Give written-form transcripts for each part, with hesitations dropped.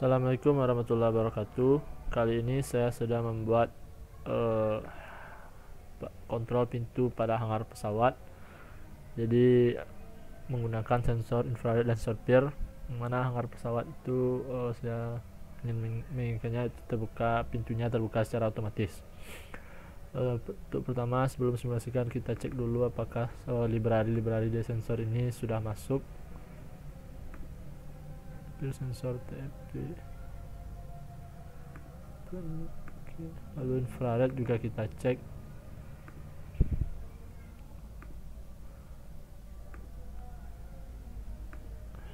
Assalamualaikum warahmatullahi wabarakatuh. Kali ini saya sedang membuat kontrol pintu pada hanggar pesawat. Jadi menggunakan sensor infrared dan sensor peer, mana hanggar pesawat itu saya ingin menginginkannya terbuka, pintunya terbuka secara otomatis. Untuk pertama, sebelum simulasikan, kita cek dulu apakah library dari sensor ini sudah masuk. Sensor TFP, lalu infrared juga kita cek.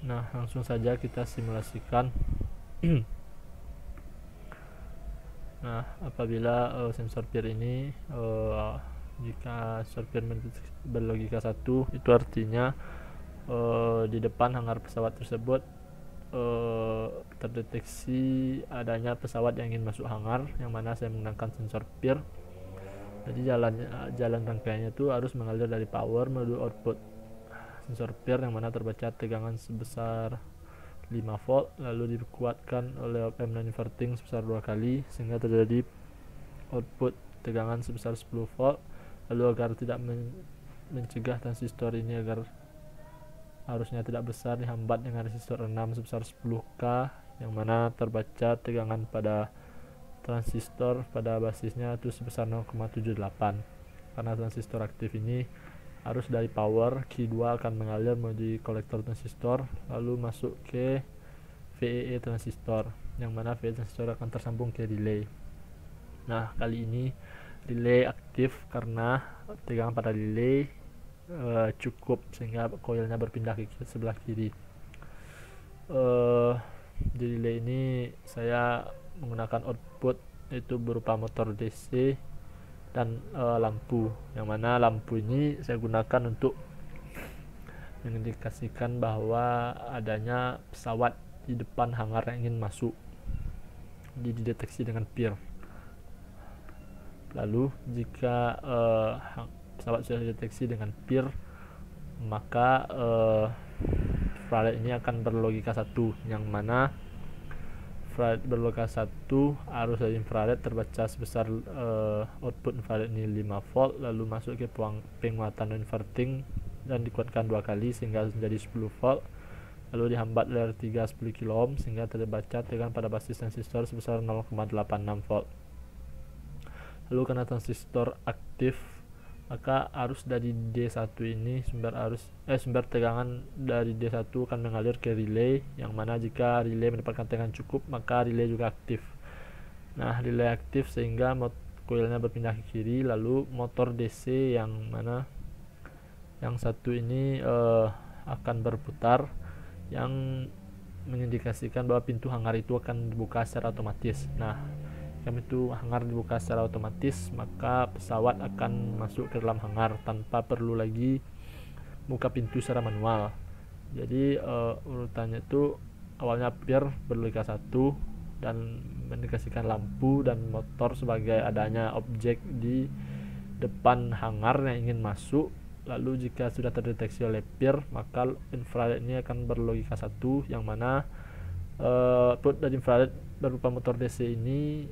Nah, langsung saja kita simulasikan. Nah, apabila sensor peer ini jika sensor peer berlogika 1, itu artinya di depan hanggar pesawat tersebut terdeteksi adanya pesawat yang ingin masuk hanggar, yang mana saya menggunakan sensor peer. Jadi jalan rangkaiannya itu harus mengalir dari power menuju output sensor peer, yang mana terbaca tegangan sebesar 5 volt, lalu dikuatkan oleh op amp non-inverting sebesar 2 kali sehingga terjadi output tegangan sebesar 10 volt. Lalu agar tidak mencegah transistor ini agar harusnya tidak besar, dihambat dengan resistor 6 sebesar 10K, yang mana terbaca tegangan pada transistor pada basisnya itu sebesar 0,78. Karena transistor aktif ini harus dari power, Q2 akan mengalir menuju kolektor transistor lalu masuk ke VEE transistor, yang mana VEE transistor akan tersambung ke relay. Nah, kali ini relay aktif karena tegangan pada relay cukup sehingga koilnya berpindah ke sebelah kiri. Di relay ini saya menggunakan output itu berupa motor DC dan lampu, yang mana lampu ini saya gunakan untuk mengindikasikan bahwa adanya pesawat di depan hanggar yang ingin masuk, dideteksi dengan peer. Lalu jika pesawat sudah dideteksi dengan peer, maka infrared ini akan berlogika 1, yang mana infrared berlogika 1 arus dari infrared terbaca sebesar output infrared ini 5 volt, lalu masuk ke penguatan non-inverting dan dikuatkan 2 kali sehingga menjadi 10 volt, lalu dihambat oleh R3 10 kilo ohm sehingga terbaca tegangan pada basis transistor sebesar 0,86 volt. Lalu karena transistor aktif, maka arus dari D1 ini sumber tegangan dari D1 akan mengalir ke relay, yang mana jika relay mendapatkan tegangan cukup maka relay juga aktif. Nah, relay aktif sehingga koilnya berpindah ke kiri, lalu motor DC yang mana yang satu ini akan berputar, yang mengindikasikan bahwa pintu hanggar itu akan dibuka secara otomatis. Nah, jika itu hanggar dibuka secara otomatis, maka pesawat akan masuk ke dalam hanggar tanpa perlu lagi buka pintu secara manual. Jadi urutannya itu awalnya peer berlogika 1 dan mengindikasikan lampu dan motor sebagai adanya objek di depan hanggar yang ingin masuk. Lalu jika sudah terdeteksi oleh peer, maka infrared ini akan berlogika 1, yang mana output dari infrared berupa motor DC ini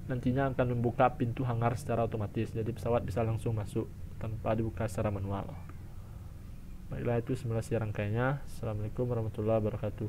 nantinya akan membuka pintu hanggar secara otomatis, jadi pesawat bisa langsung masuk tanpa dibuka secara manual. Baiklah, itu simulasi rangkaiannya. Assalamualaikum warahmatullahi wabarakatuh.